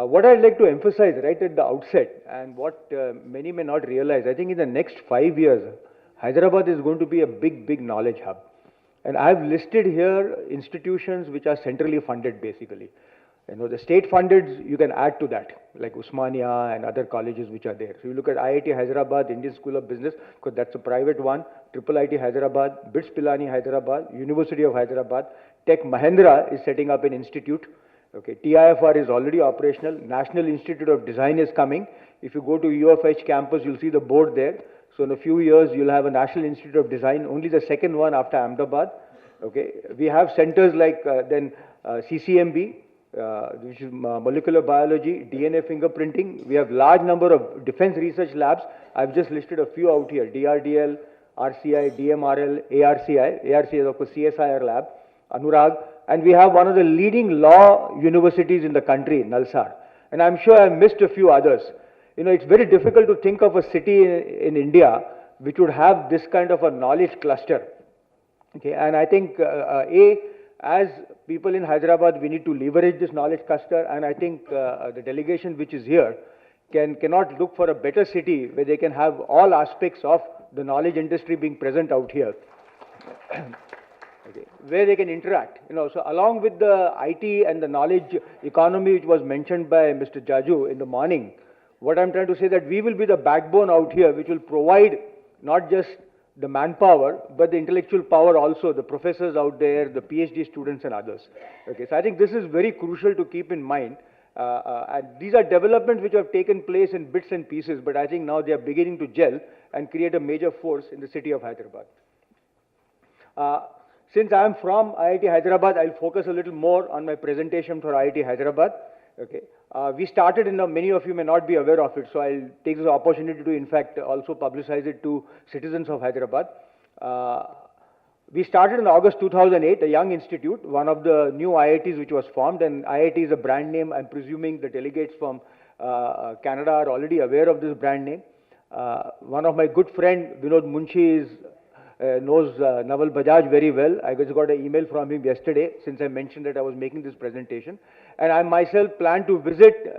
What I'd like to emphasize right at the outset, and what many may not realize, I think in the next 5 years, Hyderabad is going to be a big knowledge hub. And I've listed here institutions which are centrally funded basically. You know, the state funded, you can add to that, like Usmania and other colleges which are there. So you look at IIT Hyderabad, Indian School of Business, because that's a private one, Triple IT Hyderabad, BITS Pilani Hyderabad, University of Hyderabad, Tech Mahindra is setting up an institute. Okay, TIFR is already operational, National Institute of Design is coming. If you go to UFH campus, you'll see the board there. So in a few years, you'll have a National Institute of Design, only the second one after Ahmedabad. Okay, we have centers like CCMB, which is molecular biology, DNA fingerprinting. We have large number of defense research labs. I've just listed a few out here: DRDL, RCI, DMRL, ARCI. ARCI is of course CSIR lab, Anurag, and we have one of the leading law universities in the country, Nalsar. And I'm sure I've missed a few others. You know, it's very difficult to think of a city in India which would have this kind of a knowledge cluster. Okay, and I think as people in Hyderabad, we need to leverage this knowledge cluster, and I think the delegation which is here cannot look for a better city where they can have all aspects of the knowledge industry being present out here. Okay, where they can interact, you know. So along with the IT and the knowledge economy which was mentioned by Mr. Jaju in the morning, what I'm trying to say that we will be the backbone out here which will provide not just the manpower, but the intellectual power also, the professors out there, the PhD students and others. Okay, so I think this is very crucial to keep in mind. And these are developments which have taken place in bits and pieces, but I think now they are beginning to gel and create a major force in the city of Hyderabad. Since I am from IIT Hyderabad, I'll focus a little more on my presentation for IIT Hyderabad. Okay. We started, many of you may not be aware of it, so I'll take this opportunity to, in fact, also publicize it to citizens of Hyderabad. We started in August 2008, a young institute, one of the new IITs which was formed, and IIT is a brand name. I'm presuming the delegates from Canada are already aware of this brand name. One of my good friend, Vinod Munshi, knows Naval Bajaj very well. I just got an email from him yesterday since I mentioned that I was making this presentation. And I myself plan to visit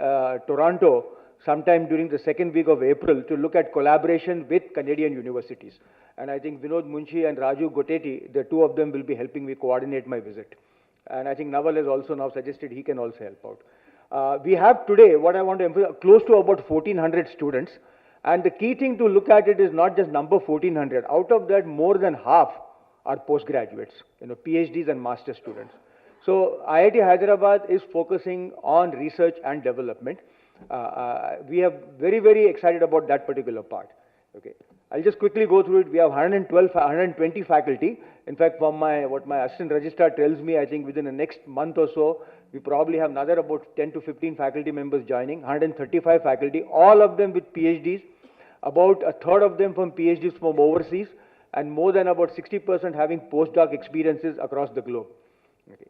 Toronto sometime during the second week of April to look at collaboration with Canadian universities. And I think Vinod Munshi and Raju Goteti, the two of them will be helping me coordinate my visit. And I think Naval has also now suggested he can also help out. We have today, what I want to emphasize, close to about 1,400 students. And the key thing to look at it is not just number 1,400. Out of that, more than half are postgraduates, PhDs and master students. So IIT Hyderabad is focusing on research and development. We are very excited about that particular part. Okay, I'll just quickly go through it. We have 120 faculty. In fact, from what my assistant registrar tells me, I think within the next month or so, we probably have another about 10 to 15 faculty members joining, 135 faculty, all of them with PhDs, about a third of them from PhDs from overseas, and more than about 60% having postdoc experiences across the globe. Okay.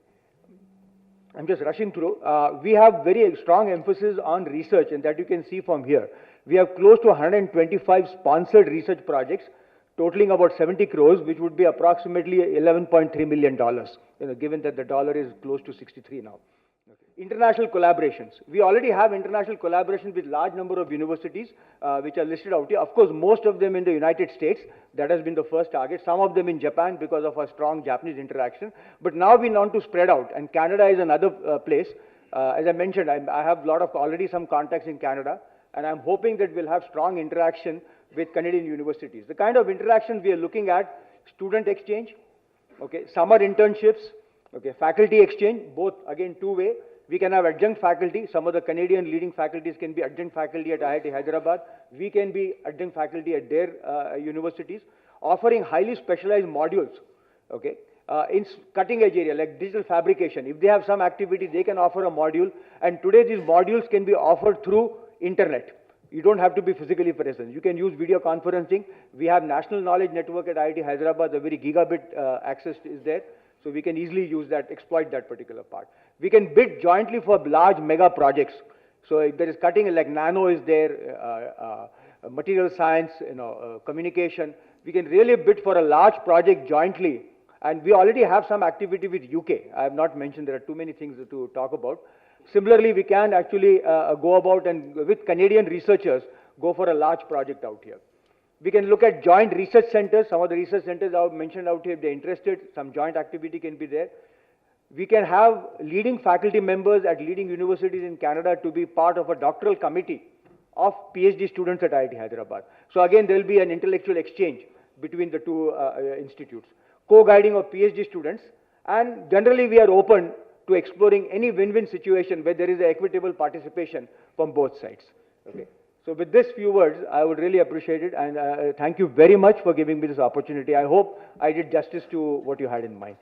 I'm just rushing through. We have very strong emphasis on research, and that you can see from here. We have close to 125 sponsored research projects, totaling about 70 crores, which would be approximately $11.3 million, given that the dollar is close to 63 now. Okay. International collaborations. We already have international collaborations with large number of universities, which are listed out here. Of course, most of them in the United States. That has been the first target. Some of them in Japan because of our strong Japanese interaction. But now we want to spread out, and Canada is another place. As I mentioned, I have already some contacts in Canada, and I'm hoping that we'll have strong interaction with Canadian universities. The kind of interaction we are looking at: student exchange, okay, summer internships, okay, faculty exchange, both again two-way. We can have adjunct faculty. Some of the Canadian leading faculties can be adjunct faculty at IIT Hyderabad. We can be adjunct faculty at their universities, offering highly specialized modules, okay, in cutting edge area like digital fabrication. If they have some activity, they can offer a module. And today these modules can be offered through internet. You don't have to be physically present. You can use video conferencing. We have National Knowledge Network at IIT Hyderabad. A very gigabit access is there. So we can easily use that, exploit that particular part. We can bid jointly for large mega projects. So if there is cutting, like nano is there, material science, communication, we can really bid for a large project jointly. And we already have some activity with UK. I have not mentioned, there are too many things to talk about. Similarly, we can actually go about and with Canadian researchers go for a large project out here. We can look at joint research centers. Some of the research centers I've mentioned out here, if they're interested, some joint activity can be there. We can have leading faculty members at leading universities in Canada to be part of a doctoral committee of PhD students at IIT Hyderabad. So again, there will be an intellectual exchange between the two institutes. Co-guiding of PhD students, and generally we are open to exploring any win-win situation where there is an equitable participation from both sides. Okay. So with this few words, I would really appreciate it, and thank you very much for giving me this opportunity. I hope I did justice to what you had in mind.